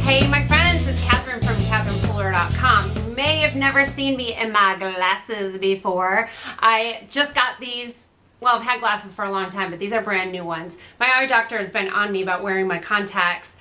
Hey my friends, it's Catherine from CatherinePooler.com. You may have never seen me in my glasses before. I just got these. Well, I've had glasses for a long time, but these are brand new ones. My eye doctor has been on me about wearing my contacts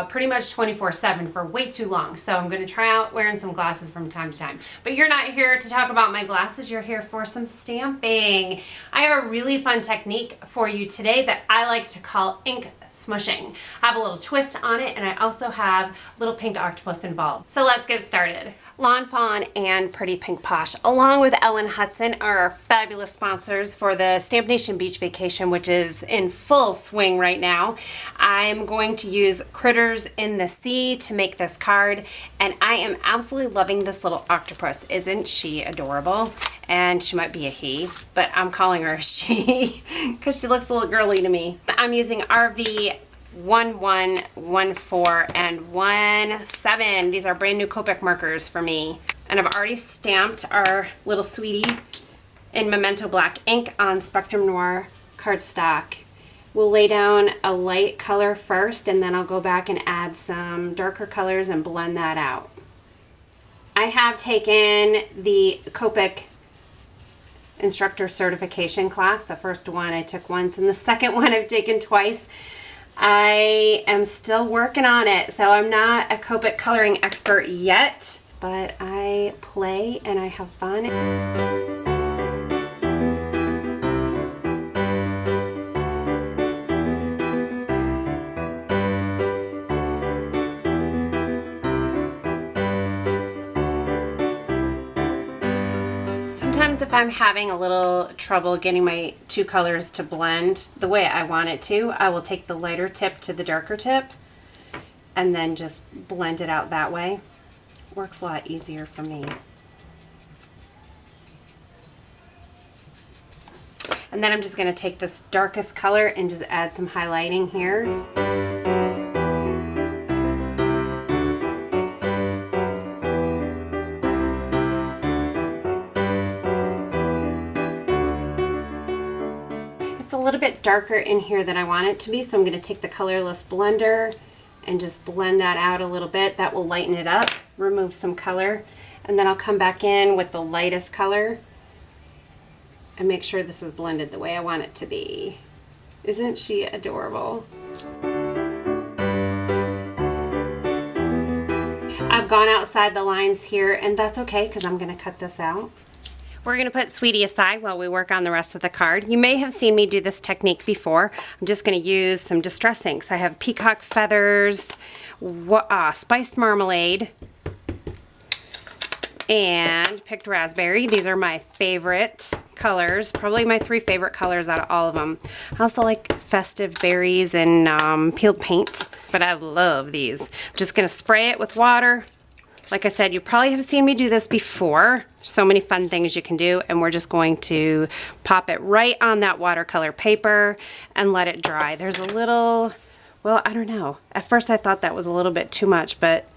pretty much 24/7 for way too long. So I'm going to try out wearing some glasses from time to time. But you're not here to talk about my glasses, you're here for some stamping. I have a really fun technique for you today that I like to call ink smushing. I have a little twist on it, and I also have little Pink Octopus involved. So let's get started. Lawn Fawn and Pretty Pink Posh, along with Ellen Hudson, are our fabulous sponsors for the Stamp Nation Beach Vacation, which is in full swing right now. I'm going to use Critters in the Sea to make this card, and I am absolutely loving this little octopus. Isn't she adorable? And she might be a he, but I'm calling her a she because she looks a little girly to me. I'm using RV 1114 and 17. These are brand new Copic markers for me. And I've already stamped our little sweetie in Memento Black ink on Spectrum Noir cardstock. We'll lay down a light color first, and then I'll go back and add some darker colors and blend that out. I have taken the Copic instructor certification class. The first one I took once, and the second one I've taken twice. I am still working on it, so I'm not a Copic coloring expert yet, but I play and I have fun. Sometimes if I'm having a little trouble getting my two colors to blend the way I want it to, I will take the lighter tip to the darker tip and then just blend it out that way. Works a lot easier for me. And then I'm just going to take this darkest color and just add some highlighting here. It's a little bit darker in here than I want it to be, so I'm going to take the colorless blender and just blend that out a little bit. That will lighten it up, remove some color, and then I'll come back in with the lightest color and make sure this is blended the way I want it to be. Isn't she adorable? I've gone outside the lines here, and that's okay because I'm going to cut this out. We're going to put Sweetie aside while we work on the rest of the card. You may have seen me do this technique before. I'm just going to use some distress inks. I have peacock feathers, spiced marmalade, and picked raspberry. These are my favorite colors, probably my three favorite colors out of all of them. I also like festive berries and peeled paint, but I love these. I'm just going to spray it with water. Like I said, you probably have seen me do this before. So many fun things you can do, and we're just going to pop it right on that watercolor paper and let it dry. There's a little, well, I don't know. At first I thought that was a little bit too much, but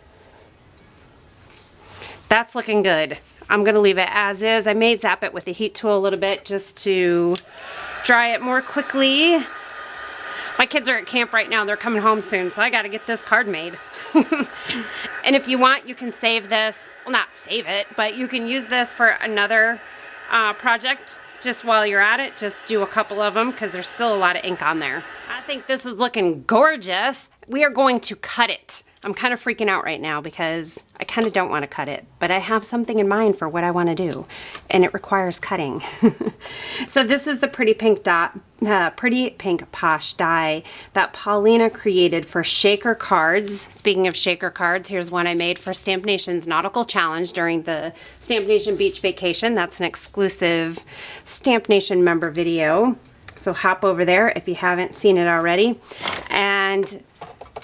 that's looking good. I'm gonna leave it as is. I may zap it with the heat tool a little bit just to dry it more quickly. My kids are at camp right now. They're coming home soon, so I gotta get this card made. And if you want, you can save this, well, not save it, but you can use this for another project just while you're at it. Just do a couple of them because there's still a lot of ink on there. I think this is looking gorgeous. We are going to cut it. I'm kind of freaking out right now because I kind of don't want to cut it, but I have something in mind for what I want to do, and it requires cutting. So this is the Pretty Pink Posh die that Paulina created for shaker cards. Speaking of shaker cards, here's one I made for Stamp Nation's Nautical Challenge during the Stamp Nation Beach Vacation. That's an exclusive Stamp Nation member video. So hop over there if you haven't seen it already. And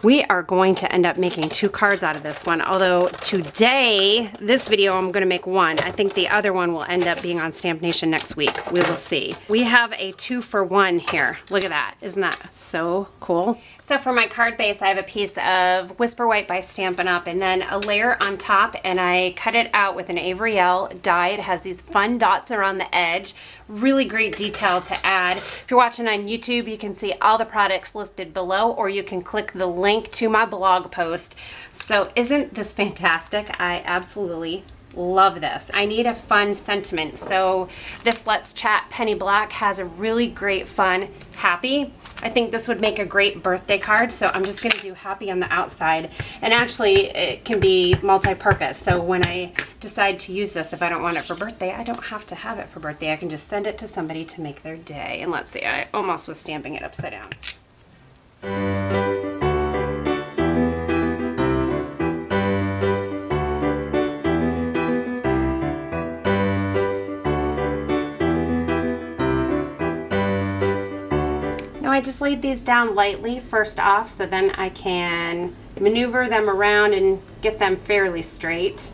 we are going to end up making two cards out of this one, although today, this video, I'm going to make one. I think the other one will end up being on Stamp Nation next week. We will see. We have a 2-for-1 here. Look at that. Isn't that so cool? So for my card base, I have a piece of Whisper White by Stampin' Up! And then a layer on top, and I cut it out with an Avery Elle die. It has these fun dots around the edge. Really great detail to add. If you're watching on YouTube, you can see all the products listed below, or you can click the link link to my blog post. So isn't this fantastic? I absolutely love this. I need a fun sentiment. So this Let's Chat Penny Black has a really great fun happy. I think this would make a great birthday card. So I'm just going to do happy on the outside. And actually it can be multi-purpose. So when I decide to use this, if I don't want it for birthday, I don't have to have it for birthday. I can just send it to somebody to make their day. And let's see, I almost was stamping it upside down. I just laid these down lightly first off, so then I can maneuver them around and get them fairly straight.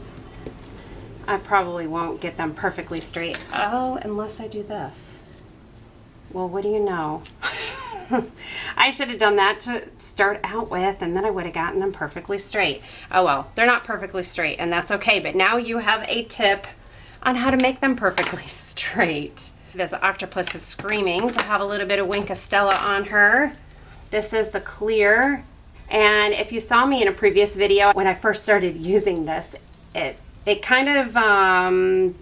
I probably won't get them perfectly straight. Oh, unless I do this. Well, what do you know? I should have done that to start out with, and then I would have gotten them perfectly straight. Oh well, they're not perfectly straight, and that's okay, but now you have a tip on how to make them perfectly straight. This octopus is screaming to have a little bit of Wink Stella on her. This is the clear. And if you saw me in a previous video, when I first started using this, it kind of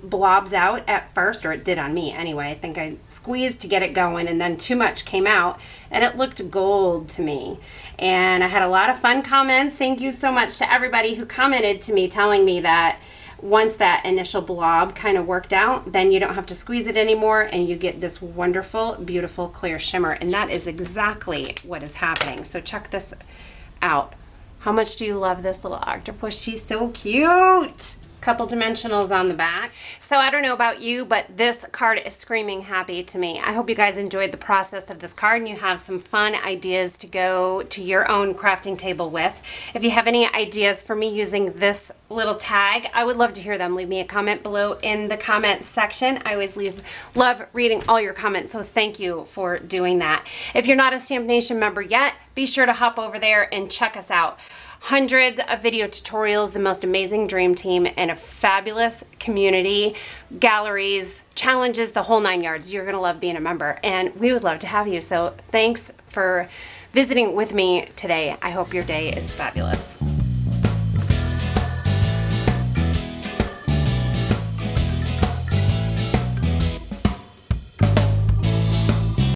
blobs out at first, or it did on me anyway. I think I squeezed to get it going, and then too much came out, and it looked gold to me. And I had a lot of fun comments. Thank you so much to everybody who commented to me telling me that once that initial blob kind of worked out, then you don't have to squeeze it anymore and you get this wonderful, beautiful clear shimmer. And that is exactly what is happening. So check this out. How much do you love this little octopus? She's so cute. Couple dimensionals on the back. So I don't know about you, but this card is screaming happy to me. I hope you guys enjoyed the process of this card and you have some fun ideas to go to your own crafting table with. If you have any ideas for me using this little tag, I would love to hear them. Leave me a comment below in the comments section. I always love reading all your comments, so thank you for doing that. If you're not a Stamp Nation member yet, be sure to hop over there and check us out. Hundreds of video tutorials, the most amazing dream team, and a fabulous community, galleries, challenges, the whole 9 yards. You're gonna love being a member, and we would love to have you. So thanks for visiting with me today. I hope your day is fabulous.